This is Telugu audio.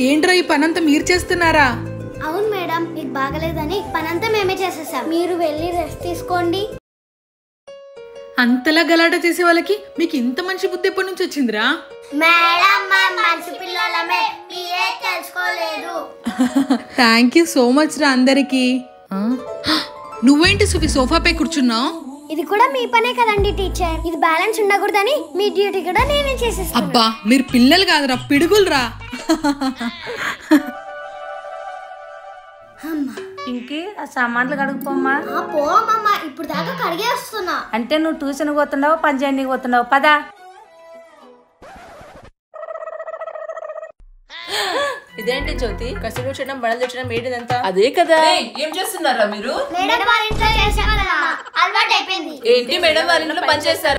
ఏంట్రా ఈ పనంతా మీరు చేస్తున్నారా? అవును మేడం, మీకు బాగలేదని పనంతా మేమే చేసేసాం. మీరు వెళ్ళి రెస్ట్ తీసుకోండి. అంతలా గలాట చేసే వాళ్ళకి మీకు ఇంత మంచి బుద్ధి ఎప్పటి నుంచి వచ్చిందిరా? మేడం మంచి పిల్లలమే, మీరే తెలుసుకోలేదు. థ్యాంక్ యూ సో మచ్ రా అందరికి. నువ్వేంటి సుఫీ సోఫాపై కూర్చున్నావు? ఇది కూడా మీ పనే కదండి టీచర్. ఇది బ్యాలెన్స్ ఉండకూడదని మీ డ్యూటీ కూడా నేనే చేసేస్తాను. అబ్బా మీరు పిల్లలు కాదురా, పిడుగులురా. ఇంకి ఆ సామాన్లు కడుగుపోమ్మా. పోమమ్మా, ఇప్పుడు దాకా కడిగే వస్తున్నా. అంటే నువ్వు ట్యూషన్ పోతున్నావు, పని చేయడానికి పోతున్నావు. పదా. ఇదేంటి జ్యోతి, కసులు చేయడం బడలు తెచ్చడం ఏంటిదంతా? అదే కదా. ఏం చేస్తున్నారా మీరు? మేడం వాళ్ళ ఇంట్లో చేసేవాళ్ళ అలవాటు అయిపోయింది. ఏంటి మేడం వాళ్ళ ఇంట్లో పని చేస్తారు?